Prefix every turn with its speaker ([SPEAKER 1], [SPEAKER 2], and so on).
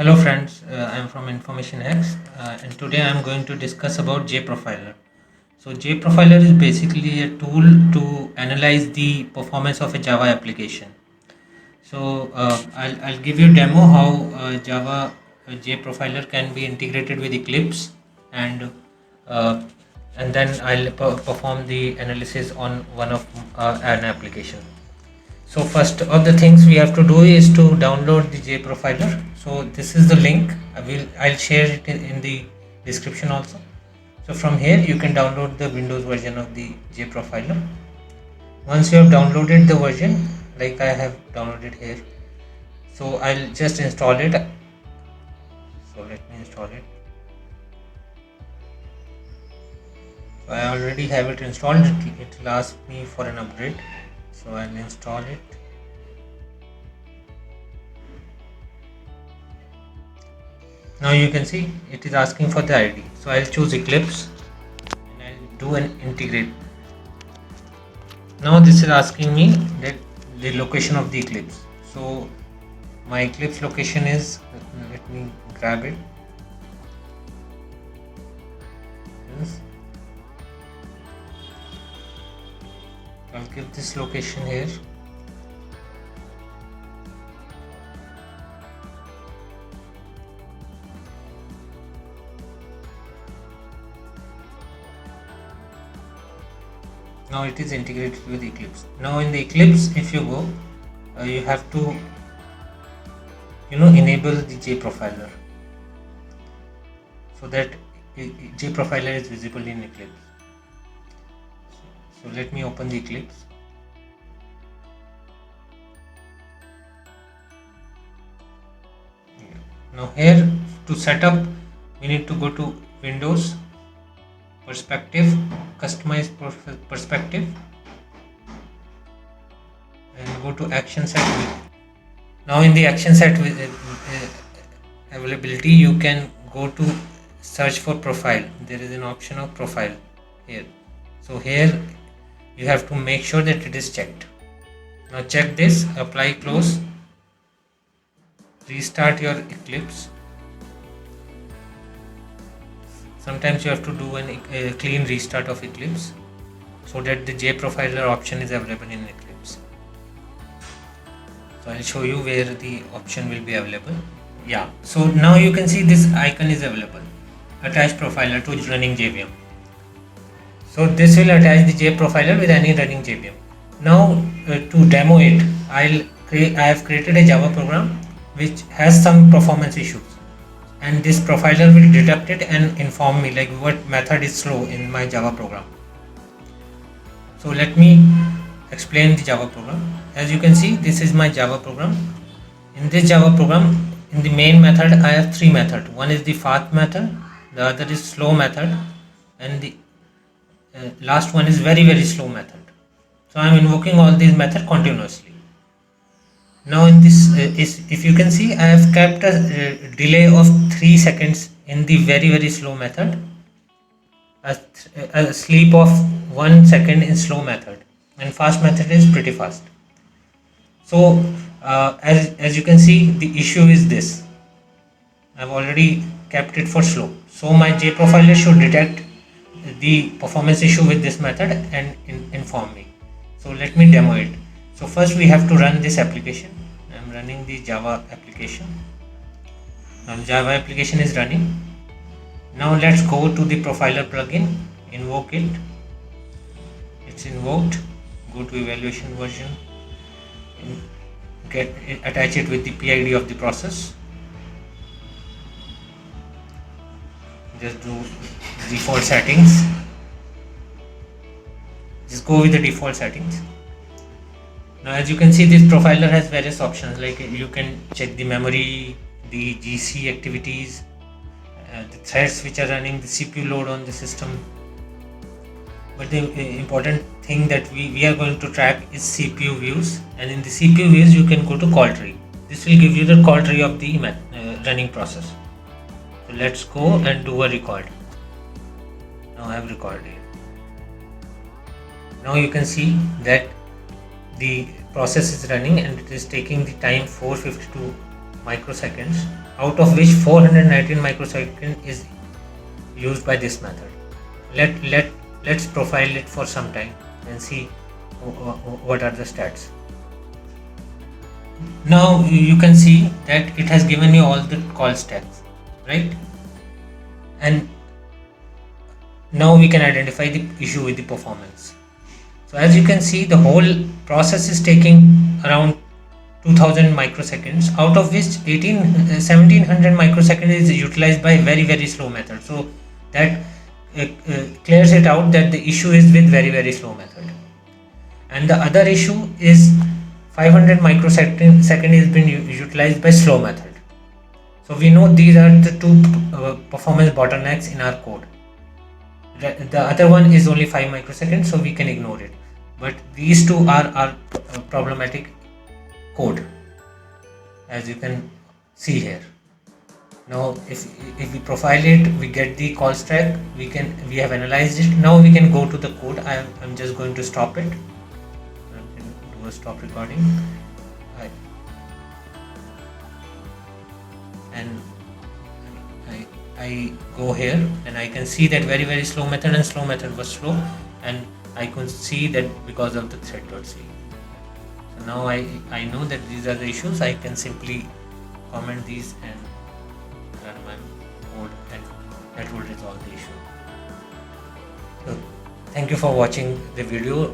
[SPEAKER 1] Hello friends, I am from Information X and today I am going to discuss about JProfiler. So JProfiler is basically a tool to analyze the performance of a Java application. I'll give you a demo how Java JProfiler can be integrated with Eclipse and uh, and then I'll perform the analysis on one of an application. So first of the things we have to do is to download the JProfiler. So this is the link. I'll share it in the description also. So from here you can download the Windows version of the JProfiler. Once you have downloaded the version, like I have downloaded here, so I'll just install it. So let me install it. So I already have it installed. It will ask me for an upgrade. So I'll install it. Now you can see it is asking for the ID. So I'll choose Eclipse and I'll do an integrate. Now this is asking me that the location of the Eclipse. So my Eclipse location is, let me grab it. Yes. I'll give this location here. Now it is integrated with Eclipse. Now in the Eclipse, if you go, you have to enable the JProfiler so that JProfiler is visible in Eclipse. So let me open the Eclipse. Now here to set up, we need to go to Windows, Perspective, Customize Perspective, and go to Action Set. Now in the Action Set availability, you can go to search for profile. There is an option of profile here. So here you have to make sure that it is checked. Now check this, apply, close, restart your Eclipse. Sometimes you have to do a clean restart of Eclipse so that the JProfiler option is available in Eclipse. So I'll show you where the option will be available. Yeah, so now you can see this icon is available. Attach profiler to running JVM. So this will attach the JProfiler with any running JVM. Now to demo it, I have created a Java program which has some performance issues. And this profiler will detect it and inform me like what method is slow in my Java program. So let me explain the Java program. As you can see, this is my Java program. In this Java program, in the main method, I have three methods. One is the fast method, the other is slow method, and the last one is very slow method. So I am invoking all these methods continuously. Now in this if you can see, I have kept a delay of 3 seconds in the very slow method, a sleep of 1 second in slow method, and fast method is pretty fast. So as you can see, the issue is this. I've already kept it for slow, so my JProfiler should detect the performance issue with this method and inform me. So let me demo it. So first we have to run this application. I'm running the Java application. Now Java application is running. Now let's go to the profiler plugin, invoke it. It's invoked. Go to evaluation version, attach it with the PID of the process. Just do default settings. Just go with the default settings. Now as you can see, this profiler has various options, like you can check the memory, the GC activities, the threads which are running, the CPU load on the system. But the important thing that we are going to track is CPU views, and in the CPU views you can go to call tree. This will give you the call tree of the running process. So let's go and do a record. Now I have recorded it. Now you can see that the process is running and it is taking the time 452 microseconds, out of which 419 microseconds is used by this method. Let's profile it for some time and see what are the stats. Now you can see that it has given you all the call stacks, right? And now we can identify the issue with the performance. So as you can see, the whole process is taking around 2000 microseconds, out of which 1700 microseconds is utilized by very slow method. So that clears it out that the issue is with very slow method, and the other issue is 500 microsecond is been utilized by slow method. So we know these are the two performance bottlenecks in our code. The other one is only 5 microseconds, so we can ignore it, but these two are problematic code, as you can see here. Now if we profile it, we get the call stack, we have analyzed it. Now we can go to the code. I'm just going to stop it. I can do a stop recording. I go here and I can see that very slow method, and slow method was slow, and I can see that because of the thread.c. So now I know that these are the issues. I can simply comment these and run my code, and that will resolve the issue. So thank you for watching the video.